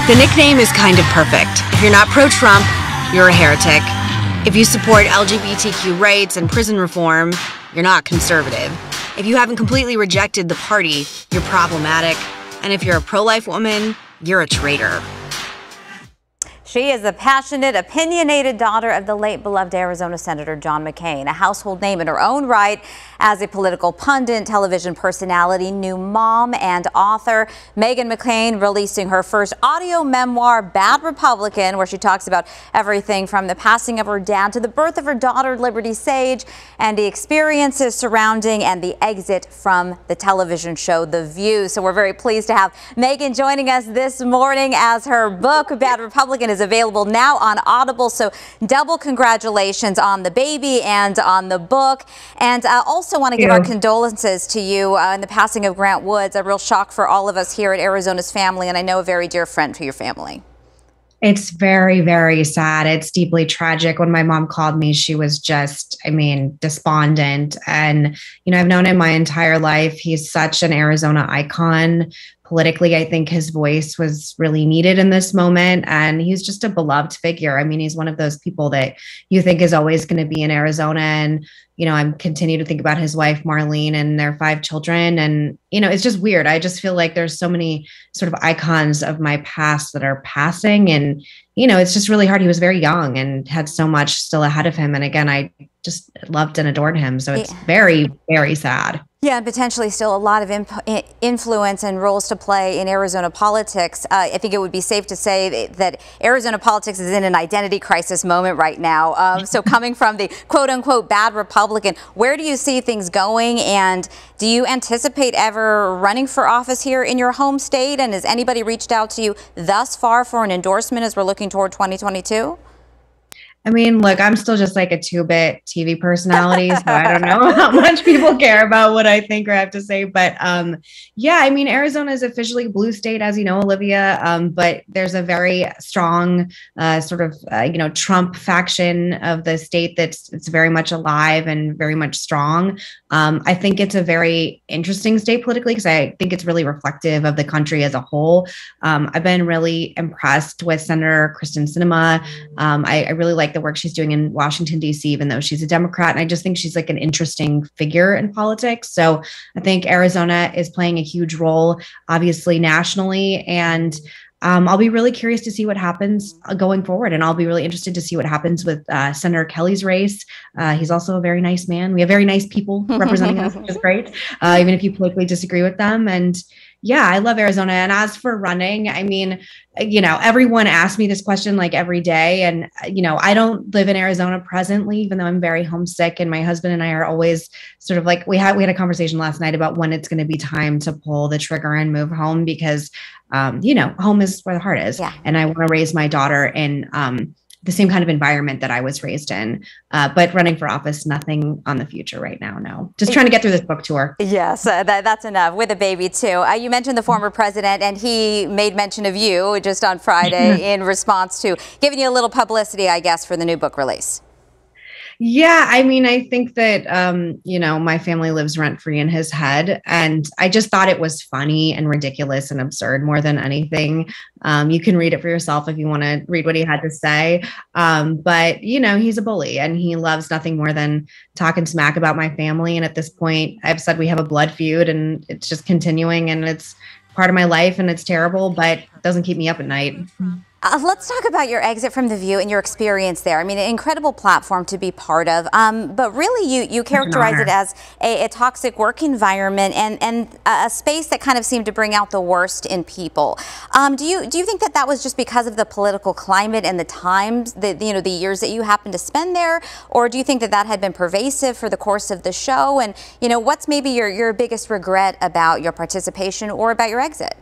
The nickname is kind of perfect. If you're not pro-Trump, you're a heretic. If you support LGBTQ rights and prison reform, you're not conservative. If you haven't completely rejected the party, you're problematic. And if you're a pro-life woman, you're a traitor. She is the passionate, opinionated daughter of the late beloved Arizona Senator John McCain, a household name in her own right as a political pundit, television personality, new mom, and author. Meghan McCain releasing her first audio memoir, Bad Republican, where she talks about everything from the passing of her dad to the birth of her daughter, Liberty Sage, and the experiences surrounding and the exit from the television show The View. So we're very pleased to have Meghan joining us this morning as her book, Bad Republican, is available now on Audible. So double congratulations on the baby and on the book. And also want to give our condolences to you in the passing of Grant Woods, a real shock for all of us here at Arizona's family, and I know a very dear friend to your family. It's very, very sad. It's deeply tragic. When my mom called me, she was just, despondent. And, I've known him my entire life. He's such an Arizona icon. Politically, I think his voice was really needed in this moment. And he's just a beloved figure. He's one of those people that you think is always going to be in Arizona. And, I continue to think about his wife, Marlene, and their 5 children. And, it's just weird. I just feel like there's so many sort of icons of my past that are passing. And, it's just really hard. He was very young and had so much still ahead of him. And again, I just loved and adored him. So it's very, very sad. Yeah, and potentially still a lot of influence and roles to play in Arizona politics. I think it would be safe to say that Arizona politics is in an identity crisis moment right now. So coming from the quote-unquote bad Republican, where do you see things going? And do you anticipate ever running for office here in your home state? And has anybody reached out to you thus far for an endorsement as we're looking toward 2022? Look, I'm still just like a 2-bit TV personality, so I don't know how much people care about what I think or have to say. But Arizona is officially a blue state, as you know, Olivia. But there's a very strong Trump faction of the state it's very much alive and very much strong. I think it's a very interesting state politically because I think it's really reflective of the country as a whole. I've been really impressed with Senator Kristen Sinema. I really like the work she's doing in Washington, D.C., even though she's a Democrat. And I just think she's like an interesting figure in politics. So I think Arizona is playing a huge role, obviously, nationally. And I'll be really curious to see what happens going forward. And I'll be really interested to see what happens with Senator Kelly's race. He's also a very nice man. We have very nice people representing us, which is great, even if you politically disagree with them. And yeah, I love Arizona. And as for running, everyone asks me this question like every day. And, I don't live in Arizona presently, even though I'm very homesick. And my husband and I are always sort of like, we had a conversation last night about when it's going to be time to pull the trigger and move home because, home is where the heart is. Yeah. And I want to raise my daughter in the same kind of environment that I was raised in. But running for office, nothing on the future right now. No, just trying to get through this book tour. Yes, that's enough with a baby too. You mentioned the former president, and he made mention of you just on Friday in response to giving you a little publicity, I guess, for the new book release. Yeah, I think that, my family lives rent-free in his head. And I just thought it was funny and ridiculous and absurd more than anything. You can read it for yourself if you want to read what he had to say. But, he's a bully and he loves nothing more than talking smack about my family. And at this point, I've said we have a blood feud and it's just continuing and it's part of my life and it's terrible, but it doesn't keep me up at night. Let's talk about your exit from The View and your experience there. An incredible platform to be part of, but really you characterize it as a toxic work environment and a space that kind of seemed to bring out the worst in people. Do you think that was just because of the political climate and the times, the years that you happened to spend there, or do you think that had been pervasive for the course of the show? And what's maybe your biggest regret about your participation or about your exit?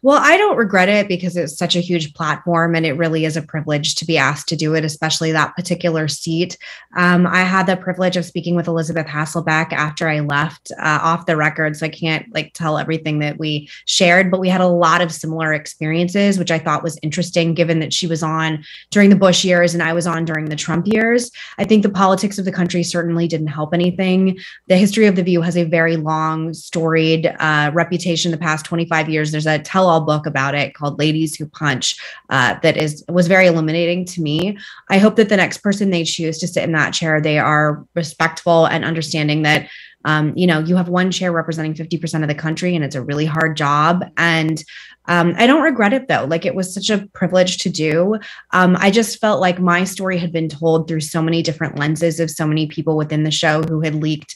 Well, I don't regret it because it's such a huge platform and it really is a privilege to be asked to do it, especially that particular seat. I had the privilege of speaking with Elizabeth Hasselbeck after I left off the record, so I can't tell everything that we shared, but we had a lot of similar experiences, which I thought was interesting given that she was on during the Bush years and I was on during the Trump years. I think the politics of the country certainly didn't help anything. The history of The View has a very long, storied reputation the past 25 years. There's a tell-all book about it called Ladies Who Punch that was very illuminating to me. I hope that the next person they choose to sit in that chair, they are respectful and understanding that you have one chair representing 50% of the country, and it's a really hard job. And I don't regret it, though. Like, it was such a privilege to do. I just felt like my story had been told through so many different lenses of so many people within the show who had leaked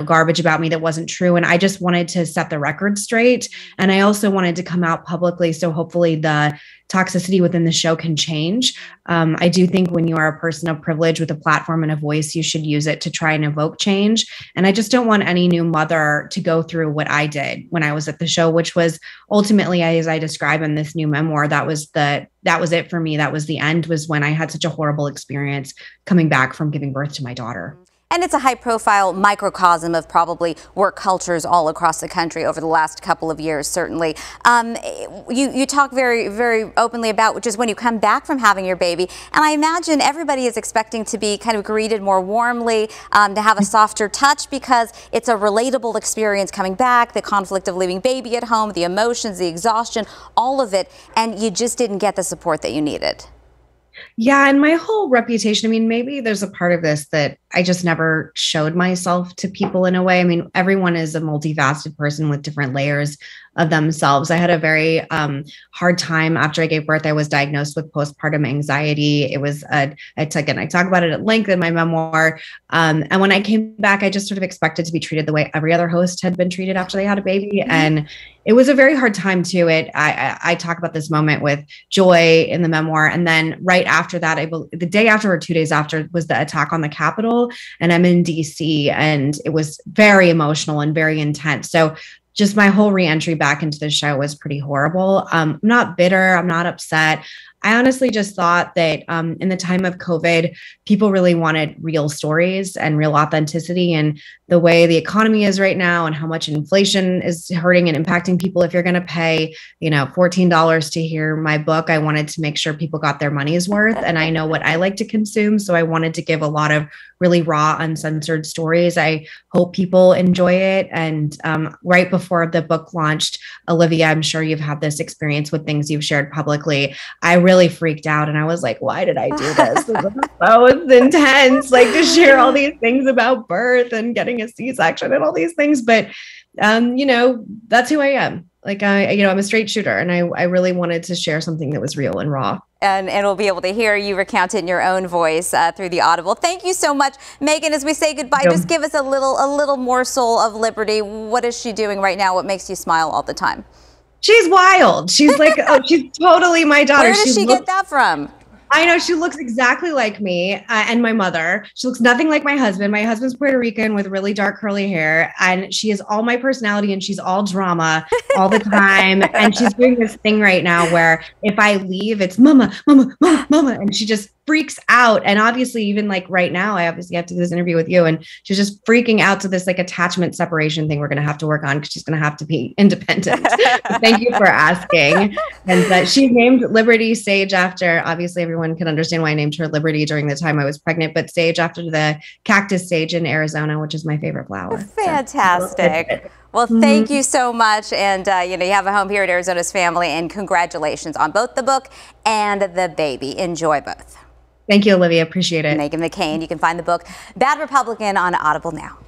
garbage about me that wasn't true. And I just wanted to set the record straight. And I also wanted to come out publicly. So hopefully the toxicity within the show can change. I do think when you are a person of privilege with a platform and a voice, you should use it to try and evoke change. And I just don't want any new mother to go through what I did when I was at the show, which was ultimately, as I describe in this new memoir, that was it for me. That was the end, was when I had such a horrible experience coming back from giving birth to my daughter. And it's a high-profile microcosm of probably work cultures all across the country over the last couple of years, certainly. You talk very, very openly about just when you come back from having your baby, and I imagine everybody is expecting to be kind of greeted more warmly, to have a softer touch, because it's a relatable experience coming back, the conflict of leaving baby at home, the emotions, the exhaustion, all of it, and you just didn't get the support that you needed. Yeah. And my whole reputation, I mean, maybe there's a part of this that I just never showed myself to people in a way. I mean, everyone is a multifaceted person with different layers of themselves. I had a very hard time after I gave birth. I was diagnosed with postpartum anxiety. It was, I talk about it at length in my memoir. And when I came back, I just sort of expected to be treated the way every other host had been treated after they had a baby. Mm-hmm. And it was a very hard time too. I talk about this moment with Joy in the memoir. And then right after that, the day after or 2 days after was the attack on the Capitol, and I'm in DC, and it was very emotional and very intense. So just my whole reentry back into the show was pretty horrible. I'm not bitter. I'm not upset. I honestly just thought that in the time of COVID, people really wanted real stories and real authenticity, and the way the economy is right now and how much inflation is hurting and impacting people. If you're going to pay, $14 to hear my book, I wanted to make sure people got their money's worth. And I know what I like to consume. So I wanted to give a lot of really raw, uncensored stories. I hope people enjoy it. And right before the book launched, Olivia, I'm sure you've had this experience with things you've shared publicly. I really freaked out, and I was like, why did I do this? So it's intense, like, to share all these things about birth and getting a C-section and all these things. But, that's who I am. Like, I'm a straight shooter, and I really wanted to share something that was real and raw. And we'll be able to hear you recount it in your own voice through the Audible. Thank you so much, Meghan. As we say goodbye, just give us a little morsel of liberty. What is she doing right now? What makes you smile all the time? She's wild. She's like, she's totally my daughter. Where does she get that from? I know, she looks exactly like me and my mother. She looks nothing like my husband. My husband's Puerto Rican with really dark curly hair, and she is all my personality, and she's all drama all the time. And she's doing this thing right now where if I leave, it's mama, mama, mama, mama. And she just freaks out. And obviously, even like right now, I obviously have to do this interview with you, and she's just freaking out to this like attachment separation thing we're going to have to work on, because she's going to have to be independent. Thank you for asking. And she's named Liberty Sage after, obviously everyone can understand why I named her Liberty during the time I was pregnant, but sage after the cactus sage in Arizona, which is my favorite flower. Fantastic. So, well, thank you so much. And, you have a home here at Arizona's Family, and congratulations on both the book and the baby. Enjoy both. Thank you, Olivia. Appreciate it. Meghan McCain. You can find the book Bad Republican on Audible now.